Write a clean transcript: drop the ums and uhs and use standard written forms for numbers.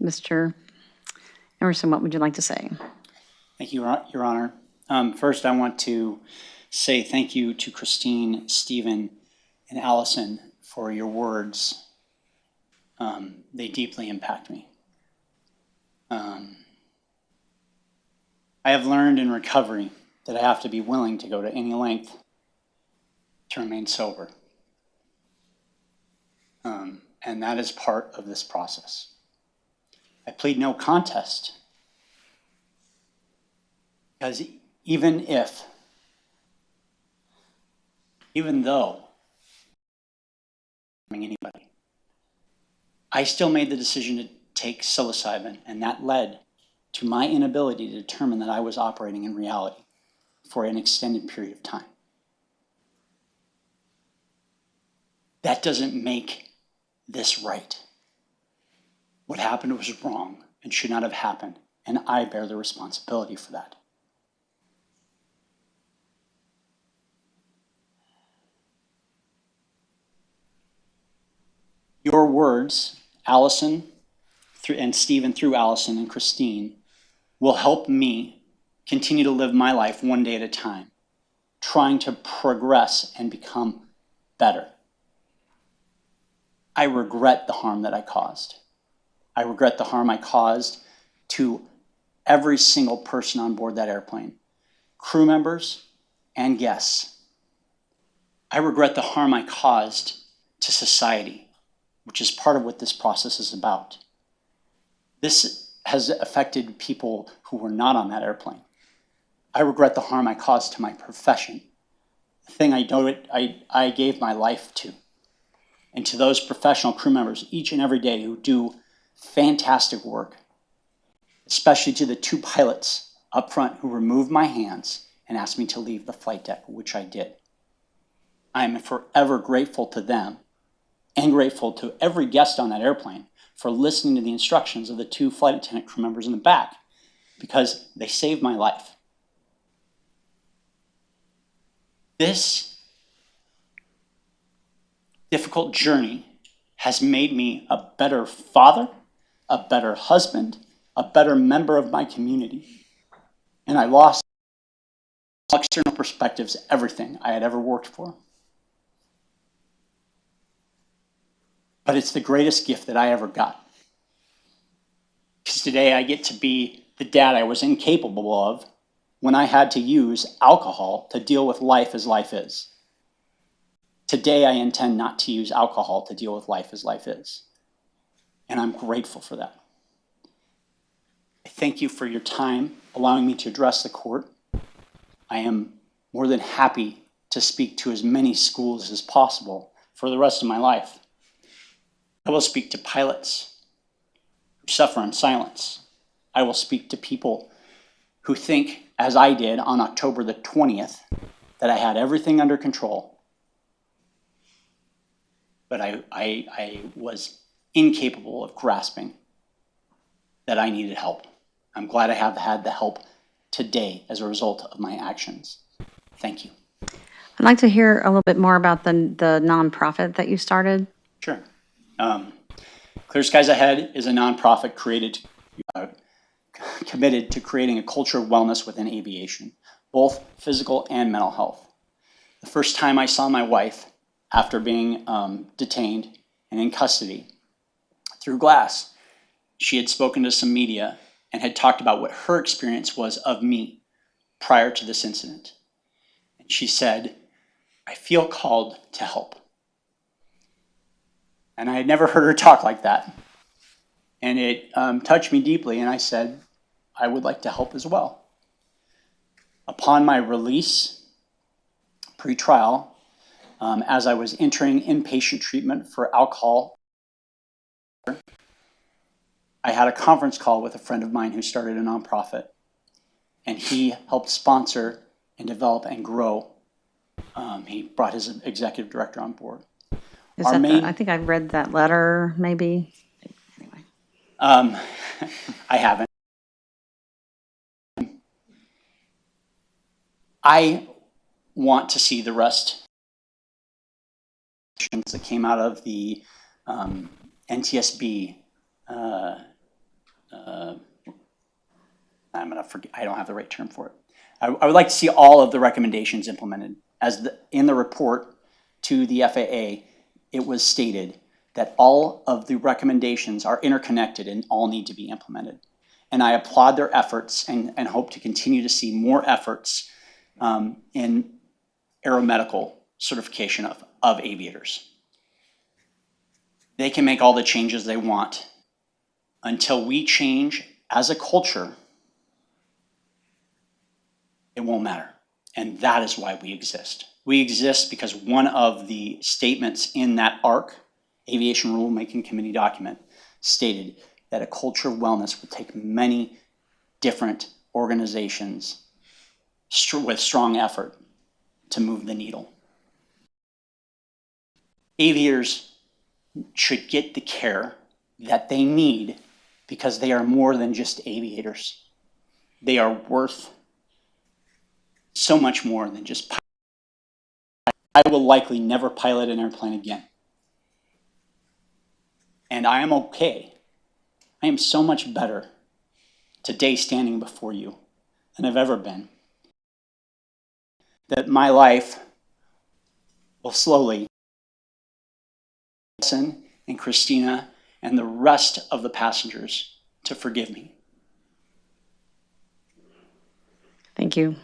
Mr. Emerson, what would you like to say? Thank you, Your Honor. First, I want to say thank you to Christine, Stephen, and Allison for your words. They deeply impact me. I have learned in recovery that I have to be willing to go to any length to remain sober. And that is part of this process. I plead no contest because even though anybody, I still made the decision to take psilocybin, and that led to my inability to determine that I was operating in reality for an extended period of time. That doesn't make this right. What happened was wrong and should not have happened, and I bear the responsibility for that. Your words, Allison, and Stephen through Allison and Christine, will help me continue to live my life one day at a time, trying to progress and become better. I regret the harm that I caused. I regret the harm I caused to every single person on board that airplane, crew members and guests. I regret the harm I caused to society, which is part of what this process is about. This has affected people who were not on that airplane. I regret the harm I caused to my profession, the thing I gave my life to. And to those professional crew members each and every day who do fantastic work, especially to the 2 pilots up front who removed my hands and asked me to leave the flight deck, which I did. I am forever grateful to them and grateful to every guest on that airplane for listening to the instructions of the 2 flight attendant crew members in the back, because they saved my life. This difficult journey has made me a better father, a better husband, a better member of my community. And I lost external perspectives, everything I had ever worked for. But it's the greatest gift that I ever got. Because today I get to be the dad I was incapable of when I had to use alcohol to deal with life as life is. Today I intend not to use alcohol to deal with life as life is. And I'm grateful for that. I thank you for your time allowing me to address the court. I am more than happy to speak to as many schools as possible for the rest of my life. I will speak to pilots who suffer in silence. I will speak to people who think, as I did on October the 20th, that I had everything under control. But I was incapable of grasping that I needed help. I'm glad I have had the help today as a result of my actions. Thank you. I'd like to hear a little bit more about the nonprofit that you started. Sure. Clear Skies Ahead is a nonprofit committed to creating a culture of wellness within aviation, both physical and mental health. The first time I saw my wife after being detained and in custody through glass, she had spoken to some media and had talked about what her experience was of me prior to this incident. And she said, "I feel called to help." And I had never heard her talk like that. And it touched me deeply, and I said, I would like to help as well. Upon my release, pre-trial, as I was entering inpatient treatment for alcohol, I had a conference call with a friend of mine who started a nonprofit, and he helped sponsor and develop and grow. He brought his executive director on board. I think I read that letter, maybe. Anyway. I haven't. I want to see the rest that came out of the NTSB I don't have the right term for it. I would like to see all of the recommendations implemented. In the report to the FAA, it was stated that all of the recommendations are interconnected and all need to be implemented. And I applaud their efforts and hope to continue to see more efforts in aeromedical certification of aviators. They can make all the changes they want. Until we change as a culture, it won't matter. And that is why we exist. We exist because one of the statements in that ARC, Aviation Rulemaking Committee document, stated that a culture of wellness would take many different organizations with strong effort to move the needle. Aviators should get the care that they need because they are more than just aviators. They are worth so much more than just pilots. I will likely never pilot an airplane again. And I am okay. I am so much better today standing before you than I've ever been. That my life will slowly listen and Christina and the rest of the passengers to forgive me. Thank you.